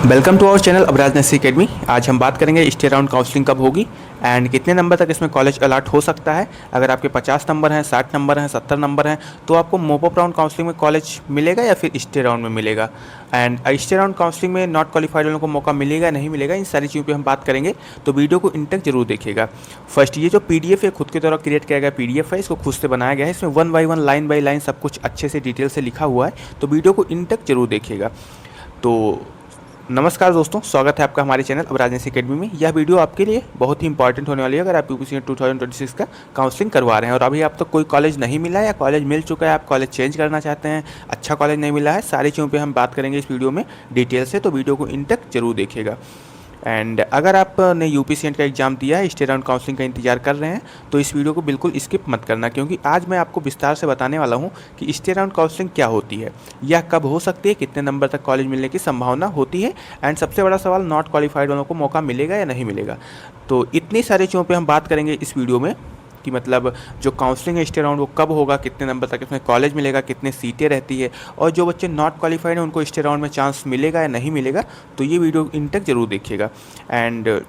Welcome to our channel Abraj nursing academy. आज हम बात करेंगे स्टे राउंड काउंसलिंग कब होगी एंड कितने नंबर तक इसमें कॉलेज अलॉट हो सकता है। अगर आपके 50 नंबर हैं, 60 नंबर हैं, 70 नंबर हैं तो आपको मोप अप राउंड काउंसलिंग में कॉलेज मिलेगा या फिर स्टे राउंड में मिलेगा। एंड स्टे राउंड काउंसलिंग में नॉट क्वालिफाइड वालों को मौका मिलेगा नहीं मिलेगा, इन सारी चीज़ों पर हम बात करेंगे, तो वीडियो को इन तक जरूर देखिएगा। फर्स्ट, ये जो PDF है खुद के द्वारा क्रिएट किया गया PDF है, इसको खुद से बनाया गया है। इसमें 1 बाई 1 लाइन बाई लाइन सब कुछ अच्छे से डिटेल से लिखा हुआ है, तो वीडियो को इन तक जरूर देखिएगा। तो नमस्कार दोस्तों, स्वागत है आपका हमारे चैनल अबराज नर्सिंग एकेडमी में। यह वीडियो आपके लिए बहुत ही इंपॉर्टेंट होने वाली है अगर आप यूपीसी 2026 का काउंसलिंग करवा रहे हैं और अभी आप तक कोई कॉलेज नहीं मिला है या कॉलेज मिल चुका है, आप कॉलेज चेंज करना चाहते हैं, अच्छा कॉलेज नहीं मिला है, सारी चीज़ों पे हम बात करेंगे इस वीडियो में डिटेल से, तो वीडियो को इन तक जरूर देखिएगा। एंड अगर आपने यूपीसीएंट का एग्ज़ाम दिया है, स्टे राउंड काउंसलिंग का इंतजार कर रहे हैं, तो इस वीडियो को बिल्कुल स्किप मत करना, क्योंकि आज मैं आपको विस्तार से बताने वाला हूं कि स्टे राउंड काउंसलिंग क्या होती है, यह कब हो सकती है, कितने नंबर तक कॉलेज मिलने की संभावना होती है, एंड सबसे बड़ा सवाल नॉट क्वालिफाइड वालों को मौका मिलेगा या नहीं मिलेगा। तो इतनी सारी चीज़ों पर हम बात करेंगे इस वीडियो में कि मतलब जो काउंसलिंग है स्टे राउंड वो कब होगा, कितने नंबर तक इसमें कॉलेज मिलेगा, कितने सीटें रहती है, और जो बच्चे नॉट क्वालिफाइड हैं उनको स्टे राउंड में चांस मिलेगा या नहीं मिलेगा। तो ये वीडियो इन तक जरूर देखिएगा। एंड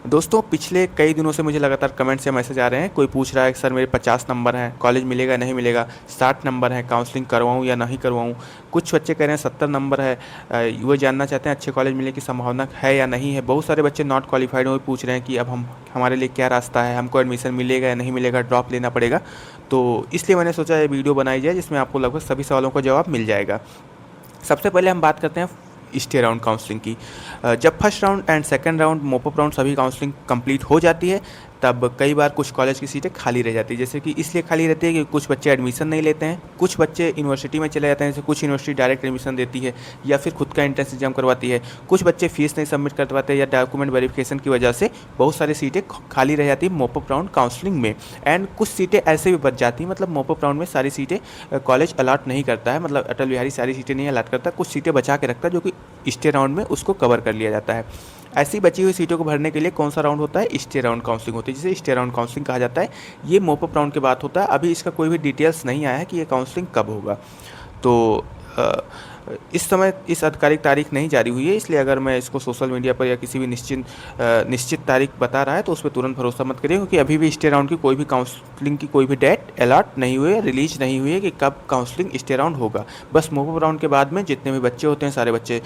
दोस्तों, पिछले कई दिनों से मुझे लगातार कमेंट से मैसेज आ रहे हैं, कोई पूछ रहा है कि सर मेरे 50 नंबर हैं, कॉलेज मिलेगा नहीं मिलेगा, 60 नंबर हैं, काउंसलिंग करवाऊँ या नहीं करवाऊँ। कुछ बच्चे कह रहे हैं 70 नंबर है, वो जानना चाहते हैं अच्छे कॉलेज मिलने की संभावना है या नहीं है। बहुत सारे बच्चे नॉट क्वालिफाइड हो पूछ रहे हैं कि अब हमारे लिए क्या रास्ता है, हमको एडमिशन मिलेगा या नहीं मिलेगा, ड्रॉप लेना पड़ेगा। तो इसलिए मैंने सोचा ये वीडियो बनाई जाए जिसमें आपको लगभग सभी सवालों का जवाब मिल जाएगा। सबसे पहले हम बात करते हैं स्टे राउंड काउंसलिंग की। जब first round and second round मोप अप राउंड सभी काउंसलिंग कंप्लीट हो जाती है, तब कई बार कुछ कॉलेज की सीटें खाली रह जाती है। जैसे कि इसलिए खाली रहती है कि कुछ बच्चे एडमिशन नहीं लेते हैं, कुछ बच्चे यूनिवर्सिटी में चले जाते हैं, जैसे कुछ यूनिवर्सिटी डायरेक्ट एडमिशन देती है या फिर खुद का एंट्रेंस एग्जाम करवाती है, कुछ बच्चे फीस नहीं सबमिट कर पाते या डॉक्यूमेंट वेरिफिकेशन की वजह से बहुत सारी सीटें खाली रह जाती है मोप अप राउंड काउंसलिंग में। एंड कुछ सीटें ऐसे भी बच जाती हैं, मतलब मोप अप राउंड में सारी सीटें कॉलेज अलॉट नहीं करता है, मतलब अटल बिहारी सारी सीटें नहीं अलॉट करता, कुछ सीटें बचा के रखता है जो कि स्टे राउंड में उसको कवर कर लिया जाता है। ऐसी बची हुई सीटों को भरने के लिए कौन सा राउंड होता है, स्टे राउंड काउंसलिंग होती है, जिसे स्टे राउंड काउंसलिंग कहा जाता है। ये मोप अप राउंड की बात होता है। अभी इसका कोई भी डिटेल्स नहीं आया है कि ये काउंसलिंग कब होगा, तो इस समय इस आधिकारिक तारीख नहीं जारी हुई है, इसलिए अगर मैं इसको सोशल मीडिया पर या किसी भी निश्चित तारीख बता रहा है तो उस पर तुरंत भरोसा मत करिए, क्योंकि अभी भी स्टे राउंड की कोई भी काउंसलिंग की कोई भी डेट अलॉट नहीं हुई है, रिलीज नहीं हुई है कि कब काउंसलिंग स्टे राउंड होगा। बस मोप अप राउंड के बाद में जितने भी बच्चे होते हैं सारे बच्चे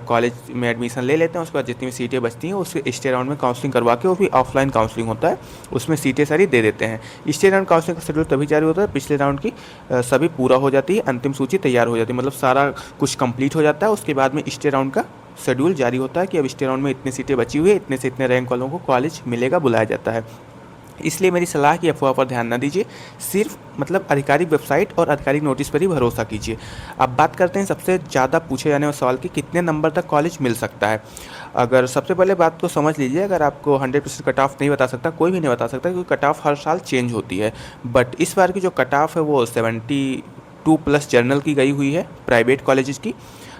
कॉलेज में एडमिशन ले लेते हैं, उसके बाद जितनी भी सीटें बचती हैं उसके स्टे राउंड में काउंसलिंग करवा के, वो भी ऑफलाइन काउंसलिंग होता है, उसमें सीटें सारी दे देते हैं। स्टे राउंड काउंसलिंग का शेड्यूल तभी जारी होता है पिछले राउंड की सभी पूरा हो जाती है, अंतिम सूची तैयार हो जाती है, मतलब सारा कुछ कंप्लीट हो जाता है। उसके बाद में स्टे राउंड का शेड्यूल जारी होता है कि अब स्टे राउंड में इतनी सीटें बची हुई है, इतने से इतने रैंक वालों को कॉलेज मिलेगा, बुलाया जाता है। इसलिए मेरी सलाह है कि अफवाह पर ध्यान न दीजिए, सिर्फ मतलब आधिकारिक वेबसाइट और आधिकारिक नोटिस पर ही भरोसा कीजिए। अब बात करते हैं सबसे ज़्यादा पूछे जाने वाले सवाल की, कितने नंबर तक कॉलेज मिल सकता है। अगर सबसे पहले बात को समझ लीजिए, अगर आपको 100% कट ऑफ नहीं बता सकता, कोई भी नहीं बता सकता, क्योंकि कट ऑफ हर साल चेंज होती है, बट इस बार की जो कट ऑफ है वो 72+ जर्नल की गई हुई है प्राइवेट कॉलेजेस की,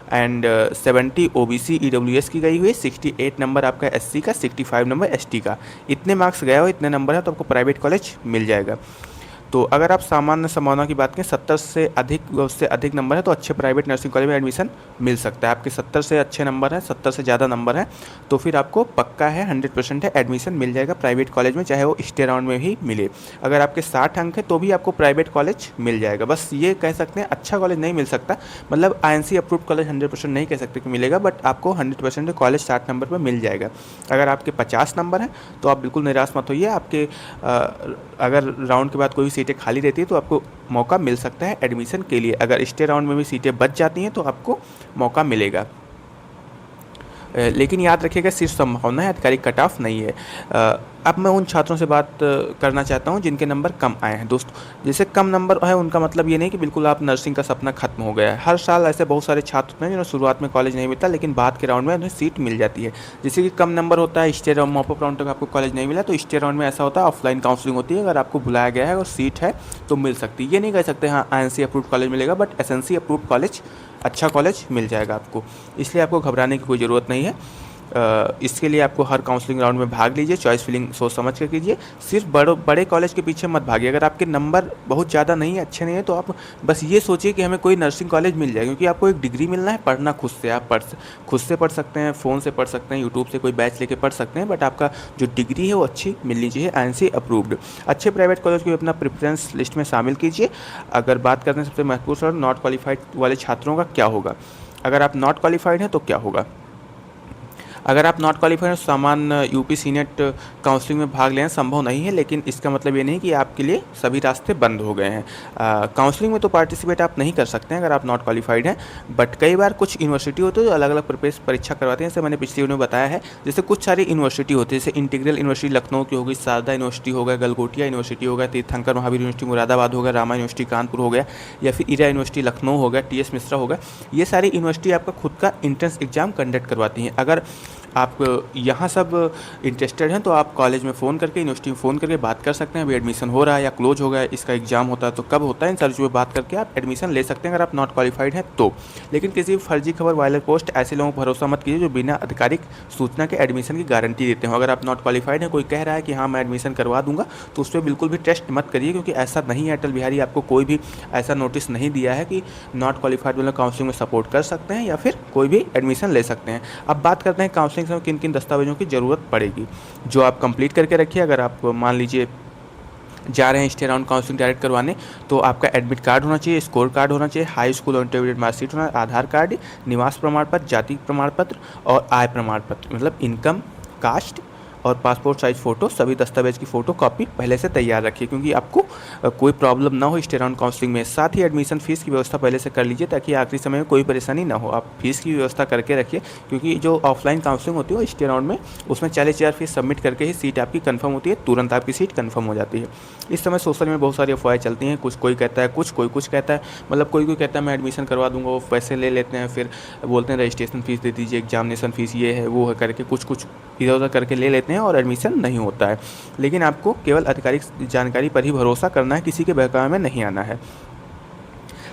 एंड 70 OBC EWS की गई हुई है, 68 नंबर आपका SC का, 65 नंबर ST का। इतने मार्क्स गया हो, इतने नंबर है तो आपको प्राइवेट कॉलेज मिल जाएगा। तो अगर आप सामान्य संभावना की बात करें, 70 से अधिक उससे अधिक नंबर है तो अच्छे प्राइवेट नर्सिंग कॉलेज में एडमिशन मिल सकता है। आपके 70 से अच्छे नंबर हैं, 70 से ज़्यादा नंबर हैं, तो फिर आपको पक्का है, 100% है, एडमिशन मिल जाएगा प्राइवेट कॉलेज में, चाहे वो स्टे राउंड में ही मिले। अगर आपके 60 अंक है तो भी आपको प्राइवेट कॉलेज मिल जाएगा। बस ये कह सकते हैं अच्छा कॉलेज नहीं मिल सकता, मतलब INC अप्रूव्ड कॉलेज 100% नहीं कह सकते कि मिलेगा, बट आपको 100% कॉलेज 60 नंबर पर मिल जाएगा। अगर आपके 50 नंबर हैं तो आप बिल्कुल निराश मत होइए, आपके अगर राउंड के बाद कोई सीटें खाली रहती है तो आपको मौका मिल सकता है एडमिशन के लिए। अगर स्टे राउंड में भी सीटें बच जाती हैं तो आपको मौका मिलेगा, लेकिन याद रखिएगा सिर्फ संभावना है, आधिकारिक कट ऑफ नहीं है। अब मैं उन छात्रों से बात करना चाहता हूं जिनके नंबर कम आए हैं। दोस्तों, जैसे कम नंबर है उनका मतलब ये नहीं कि बिल्कुल आप नर्सिंग का सपना खत्म हो गया है। हर साल ऐसे बहुत सारे छात्र होते हैं जिन्हें शुरुआत में कॉलेज नहीं मिलता, लेकिन बाद के राउंड में उन्हें सीट मिल जाती है। जैसे कि कम नंबर होता है, stay round mop up round तक आपको कॉलेज नहीं मिला, तो स्टे राउंड में ऐसा होता है ऑफलाइन काउंसलिंग होती है, अगर आपको बुलाया गया है और सीट है तो मिल सकती है। ये नहीं कह सकते हाँ INC अप्रूव्ड कॉलेज मिलेगा, बट SNC अप्रूव्ड कॉलेज, अच्छा कॉलेज मिल जाएगा आपको, इसलिए आपको घबराने की कोई ज़रूरत नहीं है। इसके लिए आपको हर काउंसलिंग राउंड में भाग लीजिए, चॉइस फिलिंग सोच समझ कर कीजिए। सिर्फ बड़े कॉलेज के पीछे मत भागिए। अगर आपके नंबर बहुत ज़्यादा नहीं है, अच्छे नहीं है, तो आप बस ये सोचिए कि हमें कोई नर्सिंग कॉलेज मिल जाए, क्योंकि आपको एक डिग्री मिलना है। पढ़ना खुद से, आप खुद से पढ़ सकते हैं, फ़ोन से पढ़ सकते हैं, यूट्यूब से कोई बैच लेके पढ़ सकते हैं, बट आपका जो डिग्री है वो अच्छी मिलनी चाहिए, INC अप्रूव्ड। अच्छे प्राइवेट कॉलेज को अपना प्रेफरेंस लिस्ट में शामिल कीजिए। अगर बात करते हैं सबसे महत्वपूर्ण नॉट क्वालिफाइड वाले छात्रों का क्या होगा, अगर आप नॉट क्वालिफाइड हैं तो क्या होगा। अगर आप नॉट क्वालिफाइड हैं, सामान्य यूपी सीनेट काउंसलिंग में भाग लेना संभव नहीं है, लेकिन इसका मतलब ये नहीं कि आपके लिए सभी रास्ते बंद हो गए हैं। काउंसलिंग में तो पार्टिसिपेट आप नहीं कर सकते हैं अगर आप नॉट क्वालिफाइड हैं, बट कई बार कुछ यूनिवर्सिटी होती है जो अलग अलग परीक्षा करवाते हैं। जैसे मैंने पिछली वीडियो में बताया है, जैसे कुछ सारी यूनिवर्सिटी होती है, जैसे इंटीग्रल यूनिवर्सिटी लखनऊ की हो गई, शारदा यूनिवर्सिटी हो गया, गलगोटिया यूनिवर्सिटी हो गया, तीर्थंकर महावीर यूनिवर्सिटी मुरादाबाद हो गया, रामा यूनिवर्सिटी कानपुर हो गया, या फिर ईरा यूनिवर्सिटी लखनऊ हो गया, TS मिश्रा हो गया। ये सारी यूनिवर्सिटी आपका खुद का एंट्रेंस एग्जाम कंडक्ट करवाती हैं। अगर आप यहाँ सब इंटरेस्टेड हैं तो आप कॉलेज में फ़ोन करके, यूनिवर्सिटी में फ़ोन करके बात कर सकते हैं, अभी एडमिशन हो रहा है या क्लोज हो गया है, इसका एग्जाम होता है तो कब होता है, इन सारी चीज़ों पर बात करके आप एडमिशन ले सकते हैं अगर आप नॉट क्वालिफाइड हैं तो। लेकिन किसी भी फर्जी खबर, वायरल पोस्ट, ऐसे लोगों पर भरोसा मत कीजिए जो बिना आधिकारिक सूचना के एडमिशन की गारंटी देते हो। अगर आप नॉट क्वालिफाइड हैं, कोई कह रहा है कि हाँ मैं एडमिशन करवा दूंगा, तो उस पर बिल्कुल भी ट्रस्ट मत करिए, क्योंकि ऐसा नहीं है। अटल बिहारी आपको कोई भी ऐसा नोटिस नहीं दिया है कि नॉट क्वालिफाइड वाले काउंसलिंग में सपोर्ट कर सकते हैं या फिर कोई भी एडमिशन ले सकते हैं। अब बात करते हैं काउंसलिंग में किन किन दस्तावेजों की ज़रूरत पड़ेगी, जो आप कंप्लीट करके रखिए। अगर आप मान लीजिए जा रहे हैं स्टे राउंड काउंसलिंग डायरेक्ट करवाने, तो आपका एडमिट कार्ड होना चाहिए, स्कोर कार्ड होना चाहिए, हाई स्कूल और इंटरमीडिएट मार्कशीट होना, आधार कार्ड, निवास प्रमाण पत्र, जाति प्रमाण पत्र और आय प्रमाण पत्र, मतलब इनकम, कास्ट और पासपोर्ट साइज फ़ोटो, सभी दस्तावेज की फ़ोटो कॉपी पहले से तैयार रखिए, क्योंकि आपको कोई प्रॉब्लम ना हो स्टे राउंड काउंसलिंग में। साथ ही एडमिशन फ़ीस की व्यवस्था पहले से कर लीजिए, ताकि आखिरी समय में कोई परेशानी ना हो। आप फीस की व्यवस्था करके रखिए, क्योंकि जो ऑफलाइन काउंसलिंग होती है वो स्टे राउंड में, उसमें 40,000 फीस सबमिट करके ही सीट आपकी कन्फर्म होती है, तुरंत आपकी सीट कन्फर्म हो जाती है। इस समय सोशल में बहुत सारी अफवाहें चलती हैं, कोई कहता है कुछ, कोई कुछ कहता है, मतलब कोई कहता है मैं एडमिशन करवा दूंगा, वो पैसे ले लेते हैं, फिर बोलते हैं रजिस्ट्रेशन फ़ीस दे दीजिए, एग्जामिनेशन फ़ीस ये है वो है करके कुछ इधर उधर करके ले लेते हैं और एडमिशन नहीं होता है। लेकिन आपको केवल आधिकारिक जानकारी पर ही भरोसा करना है, किसी के बहकावे में नहीं आना है।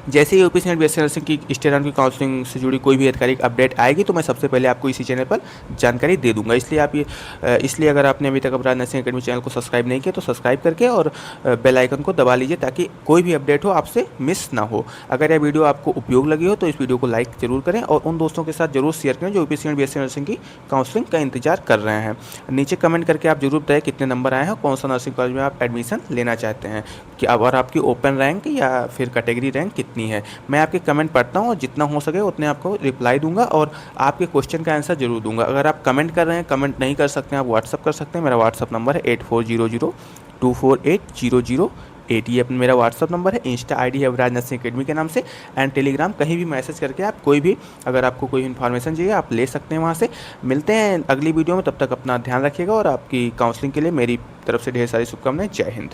जैसे ही यूपी सीनेट BSc नर्सिंग की स्टे राउंड की काउंसलिंग से जुड़ी कोई भी आधिकारिक अपडेट आएगी तो मैं सबसे पहले आपको इसी चैनल पर जानकारी दे दूंगा। इसलिए अगर आपने अभी तक अपराध नर्सिंग अकेडमी चैनल को सब्सक्राइब नहीं किया तो सब्सक्राइब करके और बेल आइकन को दबा लीजिए, ताकि कोई भी अपडेट हो आपसे मिस ना हो। अगर यह वीडियो आपको उपयोग लगी हो तो इस वीडियो को लाइक जरूर करें और उन दोस्तों के साथ जरूर शेयर करें जो यूपी सीनेट BSc नर्सिंग की काउंसलिंग का इंतजार कर रहे हैं। नीचे कमेंट करके आप जरूर बताएं कितने नंबर आए हैं, कौन सा नर्सिंग कॉलेज में आप एडमिशन लेना चाहते हैं, कि और आपकी ओपन रैंक या फिर कैटेगरी रैंक कितनी है। मैं आपके कमेंट पढ़ता हूँ और जितना हो सके उतने आपको रिप्लाई दूंगा और आपके क्वेश्चन का आंसर जरूर दूंगा। अगर आप कमेंट कर रहे हैं, कमेंट नहीं कर सकते हैं, आप व्हाट्सअप कर सकते हैं। मेरा व्हाट्सअप नंबर है 8400248008। ये मेरा व्हाट्सअप नंबर है। इंस्टा ID है अवराज नर्सिंग अकेडमी के नाम से, एंड टेलीग्राम कहीं भी मैसेज करके आप कोई भी, अगर आपको कोई इन्फॉर्मेशन चाहिए आप ले सकते हैं वहाँ से। मिलते हैं अगली वीडियो में, तब तक अपना ध्यान रखिएगा और आपकी काउंसलिंग के लिए मेरी तरफ से ढेर सारी शुभकामनाएं। जय हिंद।